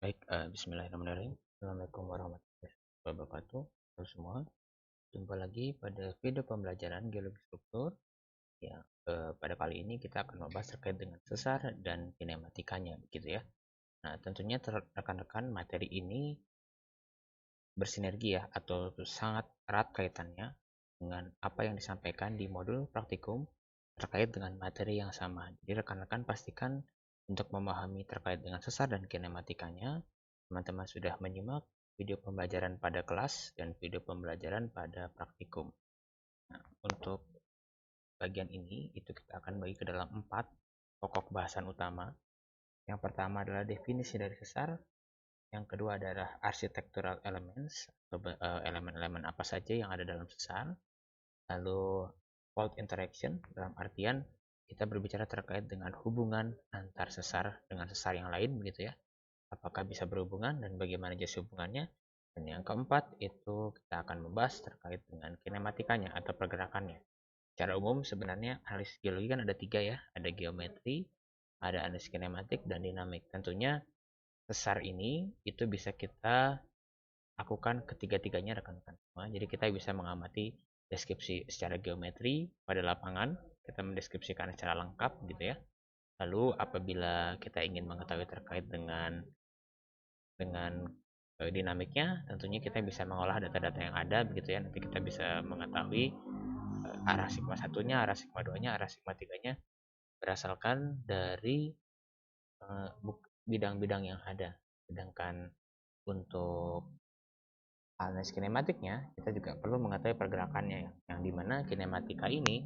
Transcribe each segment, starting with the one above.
Baik, bismillahirrahmanirrahim. Assalamualaikum warahmatullahi wabarakatuh. Halo semua, jumpa lagi pada video pembelajaran geologi struktur. Ya, pada kali ini kita akan membahas terkait dengan sesar dan kinematikanya, begitu ya. Nah, tentunya rekan-rekan materi ini bersinergi ya, atau sangat erat kaitannya dengan apa yang disampaikan di modul praktikum terkait dengan materi yang sama. Jadi rekan-rekan pastikan untuk memahami terkait dengan sesar dan kinematikanya, teman-teman sudah menyimak video pembelajaran pada kelas dan video pembelajaran pada praktikum. Nah, untuk bagian ini itu kita akan bagi ke dalam 4 pokok bahasan utama. Yang pertama adalah definisi dari sesar, yang kedua adalah architectural elements atau elemen-elemen apa saja yang ada dalam sesar. Lalu fault interaction dalam artian kita berbicara terkait dengan hubungan antar sesar dengan sesar yang lain begitu ya. Apakah bisa berhubungan dan bagaimana jenis hubungannya? Dan yang keempat itu kita akan membahas terkait dengan kinematikanya atau pergerakannya. Secara umum sebenarnya analisis geologi kan ada 3 ya, ada geometri, ada analisis kinematik dan dinamik. Tentunya sesar ini itu bisa kita lakukan ketiga-tiganya rekan-rekan semua. Jadi kita bisa mengamati deskripsi secara geometri pada lapangan, kita mendeskripsikan secara lengkap gitu ya. Lalu apabila kita ingin mengetahui terkait dengan dinamiknya, tentunya kita bisa mengolah data-data yang ada begitu ya. Nanti kita bisa mengetahui arah sigma satunya, arah sigma 2-nya, arah sigma 3-nya berdasarkan dari bidang-bidang yang ada. Sedangkan untuk analisis kinematiknya, kita juga perlu mengetahui pergerakannya yang dimana kinematika ini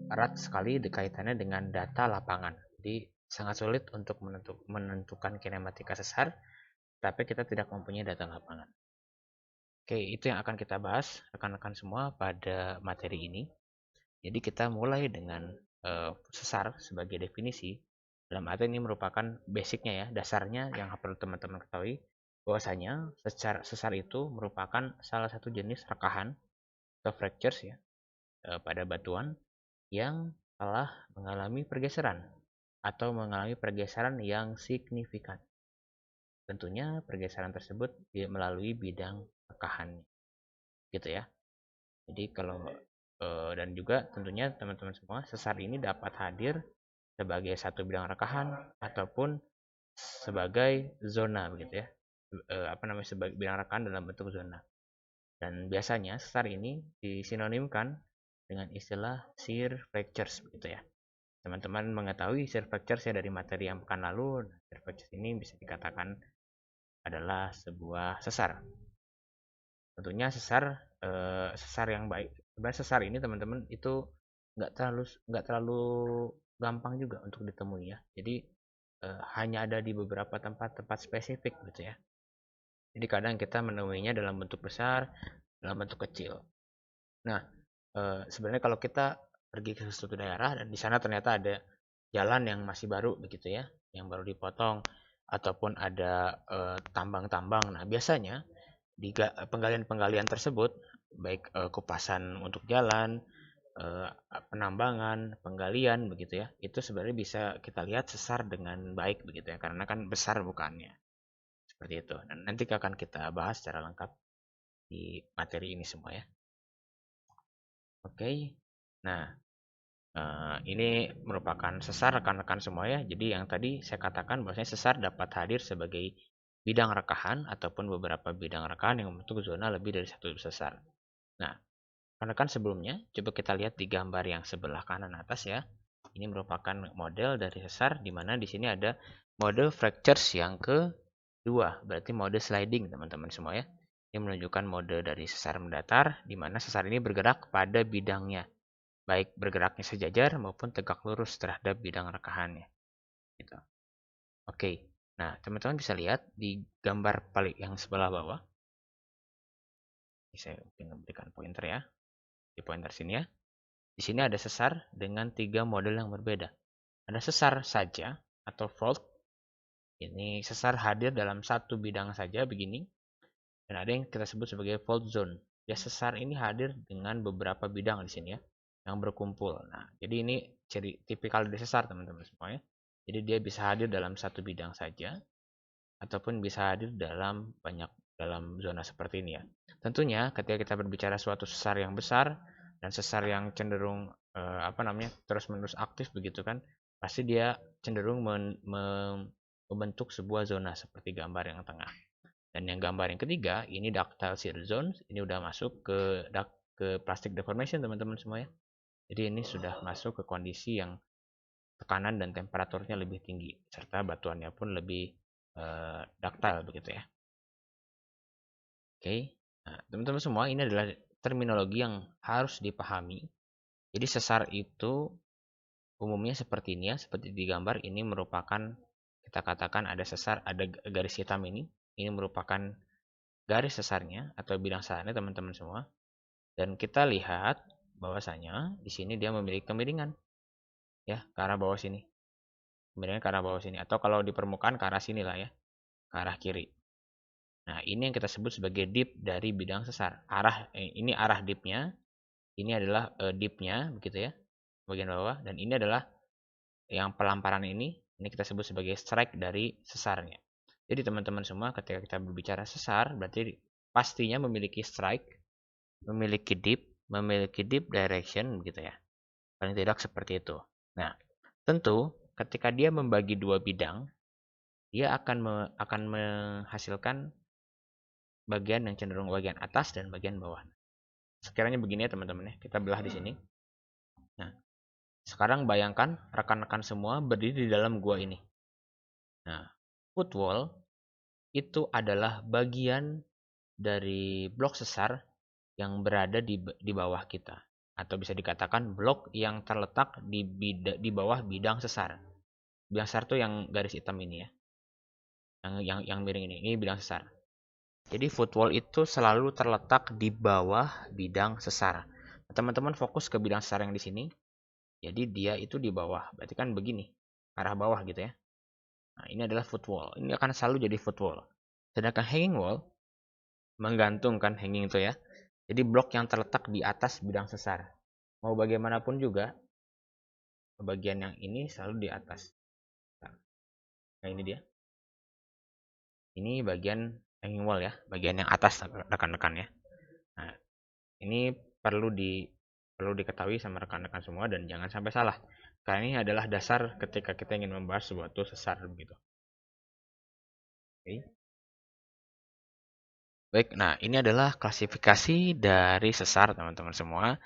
erat sekali kaitannya dengan data lapangan. Jadi sangat sulit untuk menentukan kinematika sesar, tapi kita tidak mempunyai data lapangan. Oke, itu yang akan kita bahas rekan-rekan semua pada materi ini. Jadi kita mulai dengan sesar sebagai definisi. Dalam arti ini merupakan basicnya ya, dasarnya yang perlu teman-teman ketahui bahwasanya sesar itu merupakan salah satu jenis rekahan atau fractures ya pada batuan yang telah mengalami pergeseran atau mengalami pergeseran yang signifikan. Tentunya pergeseran tersebut melalui bidang rekahannya, gitu ya. Jadi kalau dan juga tentunya teman-teman semua sesar ini dapat hadir sebagai satu bidang rekahan ataupun sebagai zona begitu ya. Apa namanya sebagai bidang rekahan dalam bentuk zona. Dan biasanya sesar ini disinonimkan dengan istilah shear fractures begitu ya. Teman-teman mengetahui shear fractures ya dari materi yang pekan lalu. Shear fractures ini bisa dikatakan adalah sebuah sesar. Tentunya sesar yang baik. Sebenarnya sesar ini teman-teman itu nggak terlalu gampang juga untuk ditemui ya. Jadi hanya ada di beberapa tempat-tempat spesifik gitu ya. Jadi kadang kita menemuinya dalam bentuk besar, dalam bentuk kecil. Nah, sebenarnya kalau kita pergi ke suatu daerah dan di sana ternyata ada jalan yang masih baru begitu ya, yang baru dipotong ataupun ada tambang-tambang. Nah, biasanya di penggalian-penggalian tersebut baik kupasan untuk jalan, penambangan, penggalian begitu ya. Itu sebenarnya bisa kita lihat sesar dengan baik begitu ya karena kan besar bukannya. Seperti itu. Dan nanti akan kita bahas secara lengkap di materi ini semua ya. Oke. Nah, ini merupakan sesar rekan-rekan semua ya. Jadi yang tadi saya katakan bahwasanya sesar dapat hadir sebagai bidang rekahan ataupun beberapa bidang rekahan yang membentuk zona lebih dari satu sesar. Nah, rekan-rekan sebelumnya coba kita lihat di gambar yang sebelah kanan atas ya. Ini merupakan model dari sesar di mana di sini ada mode fractures yang kedua, berarti mode sliding teman-teman semua ya. Ini menunjukkan mode dari sesar mendatar di mana sesar ini bergerak pada bidangnya, baik bergeraknya sejajar maupun tegak lurus terhadap bidang rekahannya. Gitu. Oke, nah teman-teman bisa lihat di gambar paling yang sebelah bawah. Ini saya memberikan pointer ya, di pointer sini ya. Di sini ada sesar dengan 3 model yang berbeda. Ada sesar saja atau fault. Ini sesar hadir dalam satu bidang saja begini. Dan ada yang kita sebut sebagai fault zone. Ya sesar ini hadir dengan beberapa bidang di sini ya, yang berkumpul. Nah, jadi ini ciri tipikal dari sesar teman-teman semua ya. Jadi dia bisa hadir dalam satu bidang saja. ataupun bisa hadir dalam zona seperti ini ya. Tentunya ketika kita berbicara suatu sesar yang besar dan sesar yang cenderung terus-menerus aktif begitu kan, pasti dia cenderung membentuk sebuah zona seperti gambar yang tengah. Dan yang gambar yang ketiga ini ductile shear zones, ini udah masuk ke plastic deformation teman-teman semua ya. Jadi ini sudah masuk ke kondisi yang tekanan dan temperaturnya lebih tinggi serta batuannya pun lebih ductile begitu ya. Oke. Nah, teman-teman semua, ini adalah terminologi yang harus dipahami. Jadi sesar itu umumnya seperti ini ya, seperti di gambar ini merupakan, kita katakan ada sesar, ada garis hitam ini. Ini merupakan garis sesarnya atau bidang sesarnya teman-teman semua. Dan kita lihat bahwasanya di sini dia memiliki kemiringan ya ke arah bawah sini. Kemiringan ke arah bawah sini, atau kalau di permukaan ke arah sini lah ya, ke arah kiri. Nah, ini yang kita sebut sebagai dip dari bidang sesar. Ini arah dipnya, ini adalah dipnya begitu ya, bagian bawah, dan ini adalah yang pelamparan ini kita sebut sebagai strike dari sesarnya. Jadi teman-teman semua, ketika kita berbicara sesar, berarti pastinya memiliki strike, memiliki dip direction gitu ya. Paling tidak seperti itu. Nah, tentu ketika dia membagi dua bidang, dia akan menghasilkan bagian yang cenderung bagian atas dan bagian bawah. Sekiranya begini ya teman-teman ya, kita belah di sini. Nah, sekarang bayangkan rekan-rekan semua berdiri di dalam gua ini. Nah, footwall itu adalah bagian dari blok sesar yang berada di bawah kita, atau bisa dikatakan blok yang terletak di bawah bidang sesar. Bidang sesar tuh yang garis hitam ini ya, yang miring ini bidang sesar. Jadi footwall itu selalu terletak di bawah bidang sesar. Teman-teman fokus ke bidang sesar yang di sini. Jadi dia itu di bawah. Berarti kan begini, arah bawah gitu ya. Nah, ini adalah footwall. Ini akan selalu jadi footwall. Sedangkan hanging wall menggantungkan hanging itu ya. Jadi blok yang terletak di atas bidang sesar. Mau bagaimanapun juga, bagian yang ini selalu di atas. Nah, ini dia. Ini bagian hanging wall ya, bagian yang atas rekan-rekan ya. Nah, ini perlu diketahui sama rekan-rekan semua dan jangan sampai salah. Karena ini adalah dasar ketika kita ingin membahas suatu sesar begitu. Oke. Baik, nah ini adalah klasifikasi dari sesar teman-teman semua.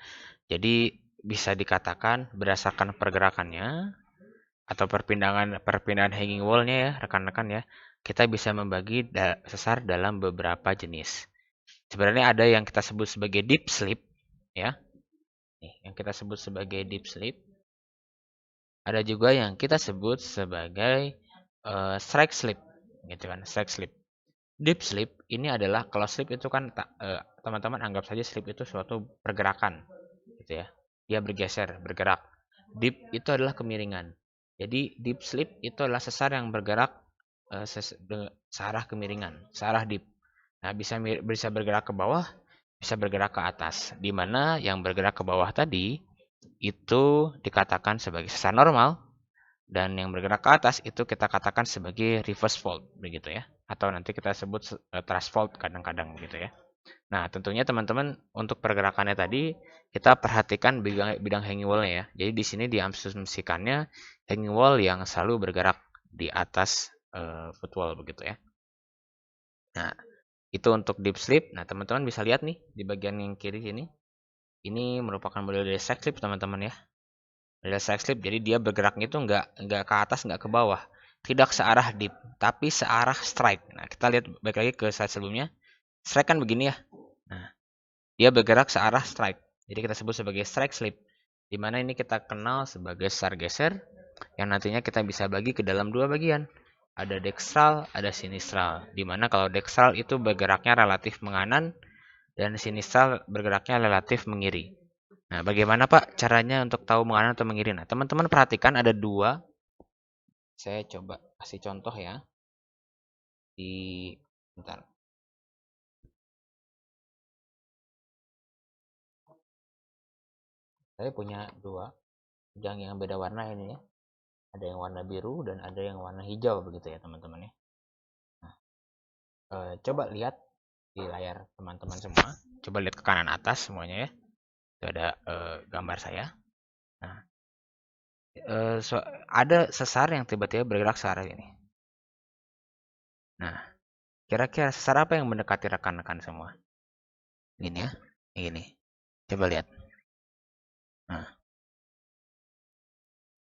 Jadi bisa dikatakan berdasarkan pergerakannya atau perpindahan hanging wall-nya ya rekan-rekan ya, kita bisa membagi sesar dalam beberapa jenis. Sebenarnya ada yang kita sebut sebagai deep slip ya. Nih, yang kita sebut sebagai deep slip. Ada juga yang kita sebut sebagai strike slip, gitu kan, strike slip. Deep slip ini adalah, kalau slip itu kan teman-teman anggap saja slip itu suatu pergerakan, gitu ya. Dia bergeser, bergerak. Deep itu adalah kemiringan. Jadi deep slip itu adalah sesar yang bergerak searah kemiringan, searah deep. Nah, bisa bergerak ke bawah, bisa bergerak ke atas. Di mana yang bergerak ke bawah tadi itu dikatakan sebagai sesar normal, dan yang bergerak ke atas itu kita katakan sebagai reverse fault begitu ya, atau nanti kita sebut thrust fault kadang-kadang begitu ya. Nah, tentunya teman-teman untuk pergerakannya tadi kita perhatikan bidang hanging wall-nya ya. Jadi di sini diasumsikannya hanging wall yang selalu bergerak di atas footwall begitu ya. Nah, itu untuk deep sleep. Nah, teman-teman bisa lihat nih di bagian yang kiri sini. Ini merupakan model dari side slip teman-teman ya. Model side slip, jadi dia bergeraknya itu nggak ke atas, nggak ke bawah. Tidak searah deep, tapi searah strike. Nah, kita lihat balik lagi ke slide sebelumnya. Strike kan begini ya. Nah, dia bergerak searah strike. Jadi kita sebut sebagai strike slip. Di mana ini kita kenal sebagai sesar geser yang nantinya kita bisa bagi ke dalam dua bagian. Ada dextral, ada sinistral. Di mana kalau dextral itu bergeraknya relatif menganan dan sinistral bergeraknya relatif mengiri. Nah, bagaimana Pak caranya untuk tahu menganan atau mengiri? Nah, teman-teman perhatikan ada dua. Saya coba kasih contoh ya. Bentar. Saya punya dua pedang yang beda warna ini ya. Ada yang warna biru dan ada yang warna hijau begitu ya teman-teman ya. Coba lihat di layar teman-teman semua. Coba lihat ke kanan atas semuanya ya. Itu ada gambar saya. Nah, ada sesar yang tiba-tiba bergerak searah ini. Nah, kira-kira sesar apa yang mendekati rekan-rekan semua? Ini ya, ini. Coba lihat. Nah,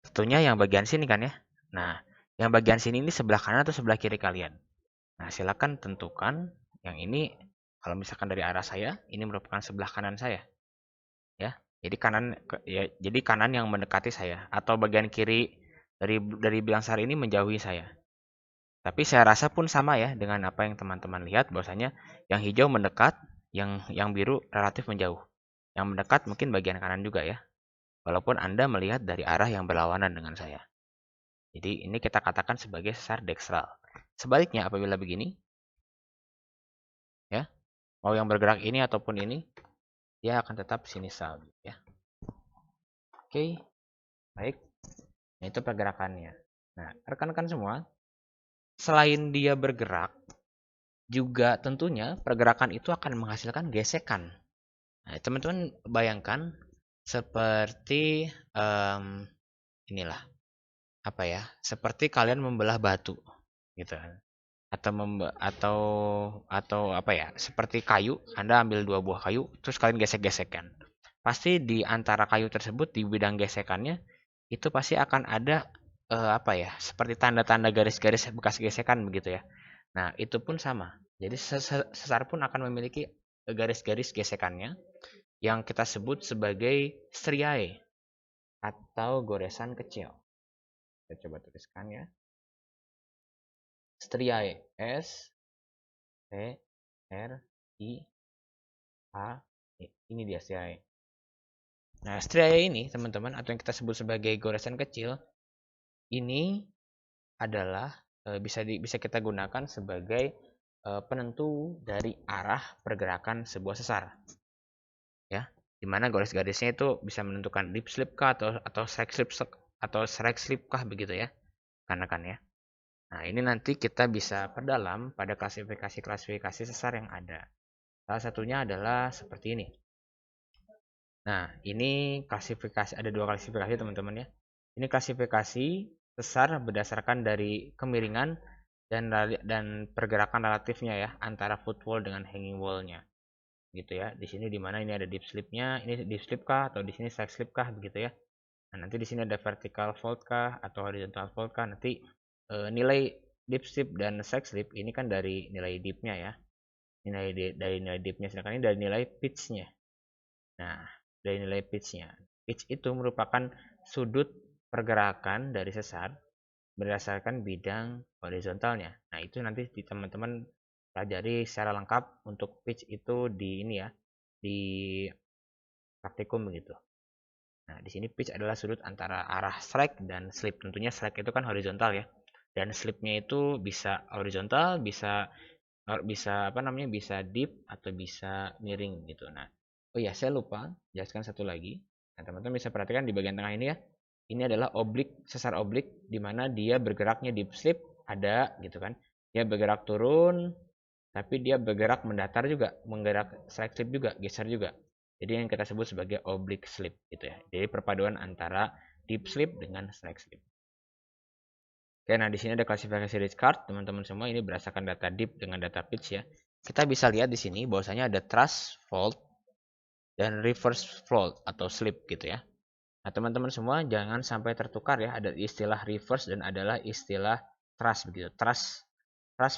tentunya yang bagian sini kan ya. Nah, yang bagian sini ini sebelah kanan atau sebelah kiri kalian? Nah, silakan tentukan yang ini kalau misalkan dari arah saya, ini merupakan sebelah kanan saya, ya. Jadi kanan yang mendekati saya atau bagian kiri dari biang sar ini menjauhi saya. Tapi saya rasa pun sama ya dengan apa yang teman-teman lihat bahwasanya yang hijau mendekat, yang biru relatif menjauh. Yang mendekat mungkin bagian kanan juga ya. Walaupun Anda melihat dari arah yang berlawanan dengan saya. Jadi ini kita katakan sebagai sesar dekstral. Sebaliknya apabila begini, ya, mau yang bergerak ini ataupun ini, dia akan tetap sinisal, ya. Oke, baik. Nah, itu pergerakannya. Nah, rekan-rekan semua, selain dia bergerak, juga tentunya pergerakan itu akan menghasilkan gesekan. Nah, teman-teman bayangkan seperti inilah apa ya? Seperti kalian membelah batu, gitu kan? Atau apa ya? Seperti kayu, Anda ambil dua buah kayu, terus kalian gesek-gesekkan. Pasti di antara kayu tersebut di bidang gesekannya itu pasti akan ada apa ya? Seperti tanda-tanda garis-garis bekas gesekan begitu ya. Nah, itu pun sama. Jadi sesar pun akan memiliki garis-garis gesekannya yang kita sebut sebagai striae atau goresan kecil. Kita coba tuliskan ya. Striae, S T R I A E. Ini dia striae. Nah, striae ini teman-teman atau yang kita sebut sebagai goresan kecil ini adalah bisa kita gunakan sebagai penentu dari arah pergerakan sebuah sesar. Ya, dimana garis-garisnya itu bisa menentukan deep slip kah atau strike slip kah begitu ya, karena kan ya. Nah, ini nanti kita bisa perdalam pada klasifikasi sesar yang ada. Salah satunya adalah seperti ini. Nah, ini klasifikasi, ada dua klasifikasi teman-teman ya. Ini klasifikasi sesar berdasarkan dari kemiringan dan pergerakan relatifnya ya antara footwall dengan hanging wall-nya. Gitu ya. Di sini dimana ini ada deep slip-nya, ini deep slip kah atau di sini side slip kah begitu ya. Nah, nanti di sini ada vertical fault kah atau horizontal fault kah. Nanti nilai deep slip dan side slip ini kan dari nilai deep-nya ya. Dari nilai deep-nya, sedangkan ini dari nilai pitch-nya. Nah, dari nilai pitch-nya. Pitch itu merupakan sudut pergerakan dari sesar berdasarkan bidang horizontalnya. Nah, itu nanti di teman-teman pelajari secara lengkap untuk pitch itu di ini ya, di praktikum begitu. Nah, di sini pitch adalah sudut antara arah strike dan slip. Tentunya strike itu kan horizontal ya. Dan slipnya itu bisa horizontal, bisa apa namanya? Bisa deep atau bisa miring gitu. Nah, oh ya, saya lupa jelaskan satu lagi. Nah, teman-teman bisa perhatikan di bagian tengah ini ya. Ini adalah oblik, sesar oblik di mana dia bergeraknya deep slip ada gitu kan. Dia bergerak turun, tapi dia bergerak mendatar juga, menggerak strike slip juga, geser juga. Jadi yang kita sebut sebagai oblique slip gitu ya. Jadi perpaduan antara deep slip dengan strike slip. Oke, nah di sini ada klasifikasi Richcard, teman-teman semua ini berdasarkan data deep dengan data pitch ya. Kita bisa lihat di sini bahwasanya ada thrust fault dan reverse fault atau slip gitu ya. Nah, teman-teman semua jangan sampai tertukar ya, ada istilah reverse dan adalah istilah thrust begitu. Thrust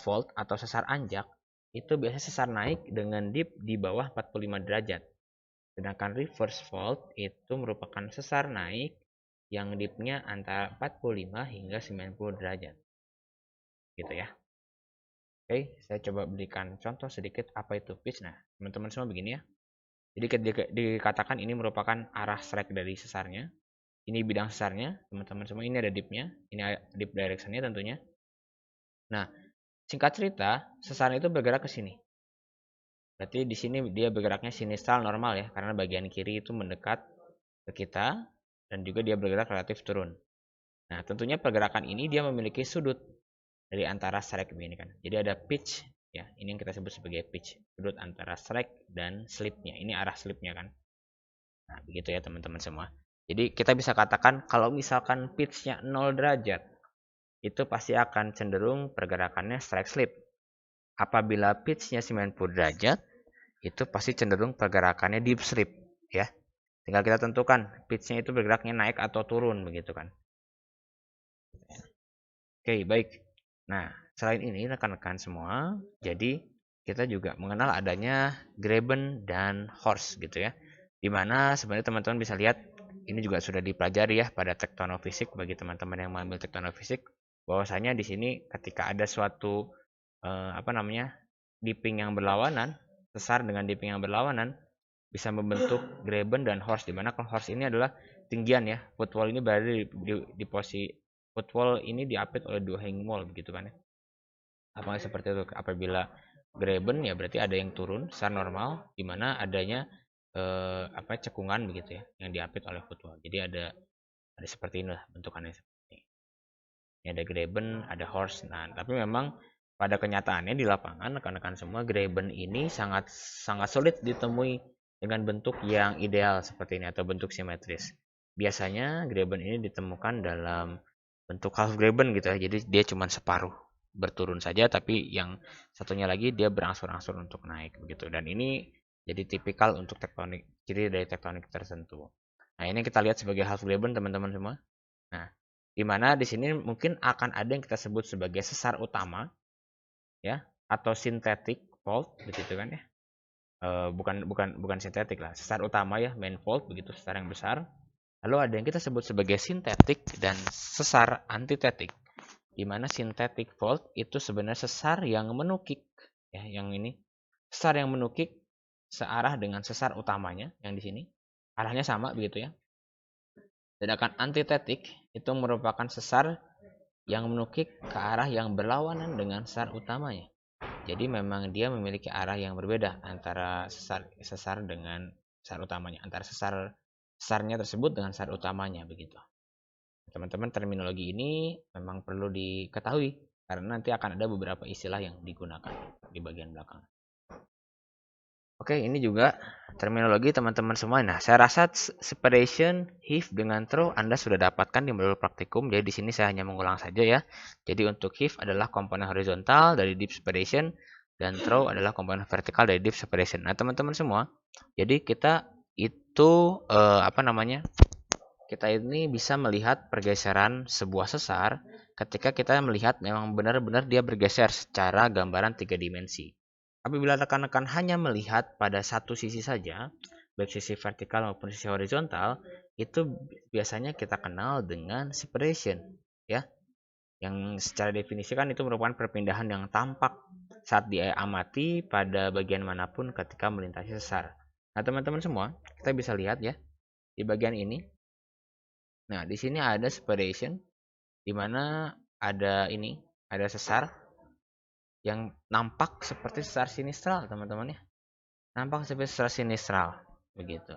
fault atau sesar anjak itu biasanya sesar naik dengan deep di bawah 45 derajat. Sedangkan reverse fault itu merupakan sesar naik yang deepnya antara 45 hingga 90 derajat. Gitu ya. Oke, saya coba berikan contoh sedikit apa itu pitch. Nah, teman-teman semua begini ya. Jadi dikatakan ini merupakan arah strike dari sesarnya. Ini bidang sesarnya, teman-teman semua. Ini ada deepnya, ini deep directionnya tentunya. Nah, singkat cerita, sesar itu bergerak ke sini. Berarti di sini dia bergeraknya sinistal normal ya, karena bagian kiri itu mendekat ke kita dan juga dia bergerak relatif turun. Nah, tentunya pergerakan ini dia memiliki sudut dari antara strike ini kan. Jadi ada pitch Ya, ini yang kita sebut sebagai pitch, sudut antara strike dan slipnya. Ini arah slipnya kan. Nah, begitu ya teman-teman semua. Jadi kita bisa katakan kalau misalkan pitchnya 0 derajat, itu pasti akan cenderung pergerakannya strike slip. Apabila pitchnya 90 derajat, itu pasti cenderung pergerakannya deep slip, ya. Tinggal kita tentukan pitchnya itu bergeraknya naik atau turun begitu kan. Oke, baik. Nah, selain ini rekan-rekan semua, jadi kita juga mengenal adanya graben dan horse gitu ya. Dimana sebenarnya teman-teman bisa lihat ini juga sudah dipelajari ya pada tektonofisik bagi teman-teman yang mengambil tektonofisik, bahwasanya di sini ketika ada suatu dipping yang berlawanan, sesar dengan dipping yang berlawanan bisa membentuk graben dan horse, dimana kalau horse ini adalah tinggian ya, footwall ini berada di posisi footwall ini diapit oleh dua hanging wall begitu kan ya. Apakah seperti itu? Apabila graben ya berarti ada yang turun secara normal, di mana adanya cekungan begitu ya yang diapit oleh footwall. Jadi ada seperti inilah bentukannya seperti ini. Ini ada graben, ada horse. Nah, tapi memang pada kenyataannya di lapangan rekan-rekan semua, graben ini sangat sangat sulit ditemui dengan bentuk yang ideal seperti ini atau bentuk simetris. Biasanya graben ini ditemukan dalam bentuk half graben gitu ya. Jadi dia cuma separuh berturun saja, tapi yang satunya lagi dia berangsur-angsur untuk naik begitu. Dan ini jadi tipikal untuk tektonik, ciri dari tektonik tertentu. Nah, ini kita lihat sebagai half graben teman-teman semua. Nah, di mana di sini mungkin akan ada yang kita sebut sebagai sesar utama ya, atau synthetic fault begitu kan ya. Bukan sintetik lah, sesar utama ya, main fault begitu, sesar yang besar. Lalu ada yang kita sebut sebagai sintetik dan sesar antitetik. Di mana synthetic fault itu sebenarnya sesar yang menukik ya, yang ini sesar yang menukik searah dengan sesar utamanya yang di sini. Arahnya sama begitu ya. Sedangkan antitetik itu merupakan sesar yang menukik ke arah yang berlawanan dengan sesar utamanya. Jadi memang dia memiliki arah yang berbeda antara sesar dengan sesar utamanya, antara sesarnya tersebut dengan sesar utamanya begitu. Teman-teman, terminologi ini memang perlu diketahui karena nanti akan ada beberapa istilah yang digunakan di bagian belakang. Oke, ini juga terminologi teman-teman semua. Nah, saya rasa separation, heave dengan throw Anda sudah dapatkan di modul praktikum. Jadi di sini saya hanya mengulang saja ya. Jadi untuk heave adalah komponen horizontal dari deep separation dan throw adalah komponen vertikal dari deep separation. Nah, teman-teman semua, jadi kita itu kita ini bisa melihat pergeseran sebuah sesar ketika kita melihat memang benar-benar dia bergeser secara gambaran 3 dimensi. Apabila rekan-rekan hanya melihat pada satu sisi saja, baik sisi vertikal maupun sisi horizontal, itu biasanya kita kenal dengan separation, ya. Yang secara definisi kan itu merupakan perpindahan yang tampak saat diamati pada bagian manapun ketika melintasi sesar. Nah, teman-teman semua, kita bisa lihat ya di bagian ini. Nah, di sini ada separation di mana ada sesar yang nampak seperti sesar sinistral, teman-teman ya. Nampak seperti sesar sinistral begitu.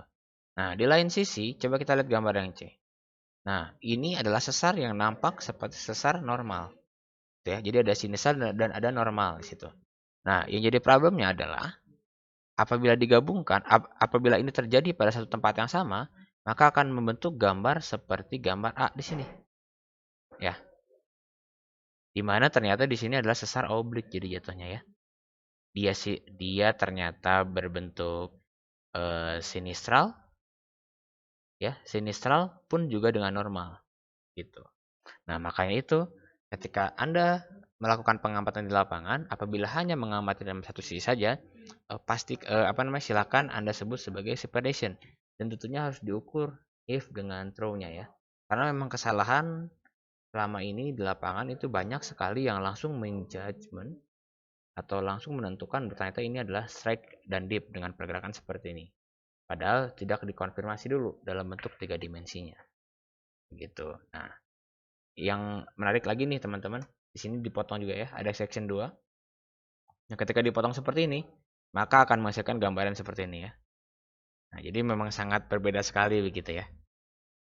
Nah, di lain sisi coba kita lihat gambar yang C. Nah, ini adalah sesar yang nampak seperti sesar normal. Ya, jadi ada sinistral dan ada normal di situ. Nah, yang jadi problemnya adalah apabila digabungkan, apabila ini terjadi pada satu tempat yang sama, maka akan membentuk gambar seperti gambar A di sini. Ya. Di mana ternyata di sini adalah sesar oblik jadi jatuhnya ya. Dia ternyata berbentuk sinistral ya, sinistral pun juga dengan normal gitu. Nah, makanya itu ketika Anda melakukan pengamatan di lapangan, apabila hanya mengamati dalam satu sisi saja, silakan Anda sebut sebagai separation dan tentunya harus diukur if dengan throw-nya ya. Karena memang kesalahan selama ini di lapangan itu banyak sekali yang langsung menjudgment atau langsung menentukan ternyata ini adalah strike dan deep dengan pergerakan seperti ini. Padahal tidak dikonfirmasi dulu dalam bentuk 3 dimensinya. Begitu. Nah, yang menarik lagi nih teman-teman, di sini dipotong juga ya, ada section 2. Nah, ketika dipotong seperti ini, maka akan menghasilkan gambaran seperti ini ya. Nah, jadi memang sangat berbeda sekali begitu ya.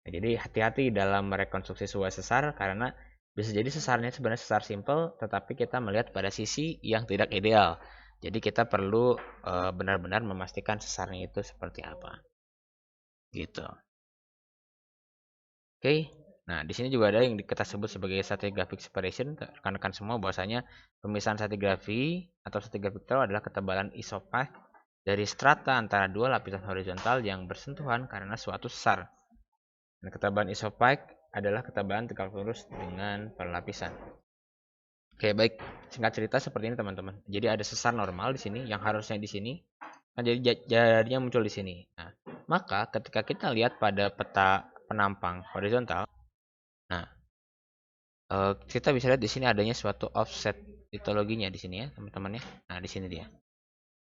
Nah, jadi hati-hati dalam merekonstruksi sebuah sesar karena Bisa jadi sesarnya sebenarnya sesar simple, tetapi kita melihat pada sisi yang tidak ideal. Jadi kita perlu benar-benar memastikan sesarnya itu seperti apa. Gitu. Oke. Nah, di sini juga ada yang kita sebut sebagai stratigraphic separation. Rekan-rekan semua bahwasanya pemisahan stratigrafi atau stratigraphic term adalah ketebalan isopak dari strata antara dua lapisan horizontal yang bersentuhan karena suatu sesar. Dan ketebalan isopak adalah ketebalan tegak lurus dengan perlapisan. Oke, baik. Singkat cerita seperti ini teman-teman. Jadi ada sesar normal di sini yang harusnya di sini. Nah, jadi jadinya muncul di sini. Nah, maka ketika kita lihat pada peta penampang horizontal, nah kita bisa lihat di sini adanya suatu offset litologinya di sini ya, teman-teman ya. Nah, di sini dia.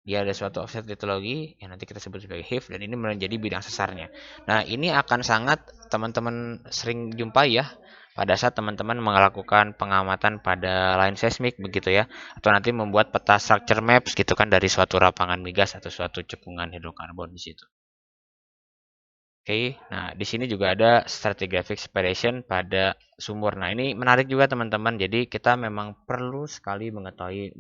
Dia ada suatu offset litologi yang nanti kita sebut sebagai HIF dan ini menjadi bidang sesarnya. Nah, ini akan sangat teman-teman sering jumpai ya pada saat teman-teman melakukan pengamatan pada line seismik begitu ya, atau nanti membuat peta structure maps gitu kan dari suatu lapangan migas atau suatu cekungan hidrokarbon di situ. Oke, nah di sini juga ada stratigraphic separation pada sumur. Nah, ini menarik juga teman-teman. Jadi kita memang perlu sekali mengetahui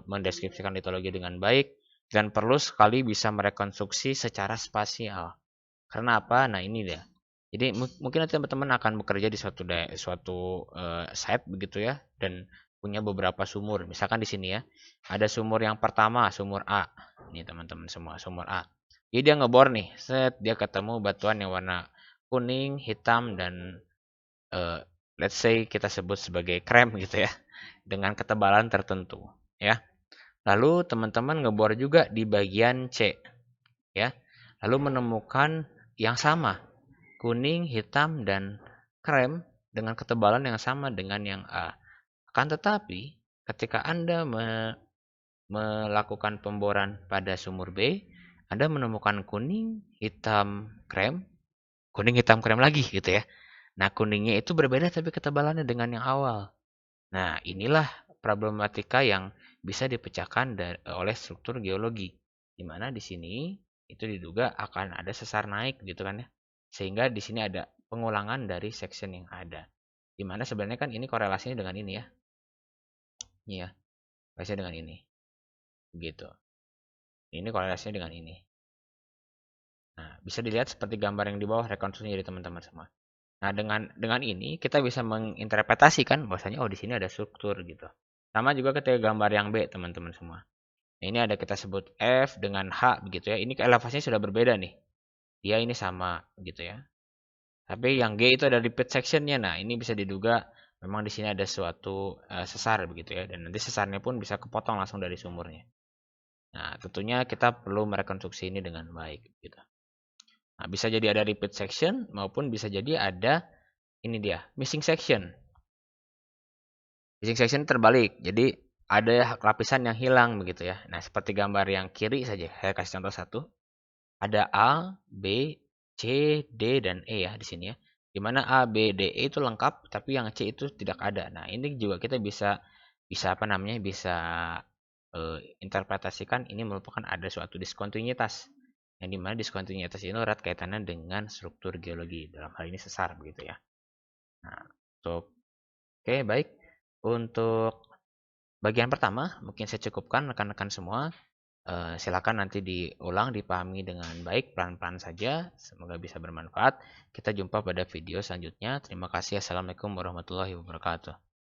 mendeskripsikan litologi dengan baik dan perlu sekali bisa merekonstruksi secara spasial. Karena apa? Nah, ini dia. Jadi mungkin nanti teman-teman akan bekerja di suatu site begitu ya dan punya beberapa sumur. Misalkan di sini ya. Ada sumur yang pertama, sumur A. Ini teman-teman semua, sumur A. Jadi dia ngebor nih, set dia ketemu batuan yang warna kuning, hitam dan let's say kita sebut sebagai krem gitu ya, dengan ketebalan tertentu ya. Lalu teman-teman ngebor juga di bagian C ya. Lalu menemukan yang sama, kuning, hitam dan krem dengan ketebalan yang sama dengan yang A. Akan tetapi ketika Anda melakukan pemboran pada sumur B, Anda menemukan kuning, hitam, krem, kuning, hitam, krem lagi gitu ya. Nah, kuningnya itu berbeda tapi ketebalannya dengan yang awal. Nah, inilah problematika yang bisa dipecahkan oleh struktur geologi. Di mana di sini itu diduga akan ada sesar naik gitu kan ya. Sehingga di sini ada pengulangan dari section yang ada. Di mana sebenarnya kan ini korelasinya dengan ini ya. Ini ya, korelasinya dengan ini. Begitu. Ini korelasinya dengan ini. Nah, bisa dilihat seperti gambar yang di bawah rekonstruksinya dari teman-teman semua. Nah, dengan ini kita bisa menginterpretasikan bahwasanya oh di sini ada struktur gitu. Sama juga ketika gambar yang B, teman-teman semua. Nah, ini ada kita sebut F dengan H begitu ya. Ini elevasinya sudah berbeda nih. Dia ini sama gitu ya. Tapi yang G itu ada repeat sectionnya. Nah, ini bisa diduga memang di sini ada suatu sesar begitu ya. Dan nanti sesarnya pun bisa kepotong langsung dari sumurnya. Nah, tentunya kita perlu merekonstruksi ini dengan baik gitu. Nah, bisa jadi ada repeat section maupun bisa jadi ada ini dia, missing section. Missing section terbalik. Jadi ada lapisan yang hilang begitu ya. Nah, seperti gambar yang kiri saja. Saya kasih contoh satu. Ada A, B, C, D dan E ya di sini ya. Di mana A, B, D, E itu lengkap tapi yang C itu tidak ada. Nah, ini juga kita bisa bisa apa namanya? Bisa interpretasikan ini merupakan ada suatu diskontinuitas. Yang dimana diskontinuitas ini erat kaitannya dengan struktur geologi. Dalam hal ini sesar begitu ya. Nah, untuk oke, baik. Untuk bagian pertama, mungkin saya cukupkan rekan-rekan semua. Silakan nanti diulang, dipahami dengan baik, pelan-pelan saja. Semoga bisa bermanfaat. Kita jumpa pada video selanjutnya. Terima kasih. Assalamualaikum warahmatullahi wabarakatuh.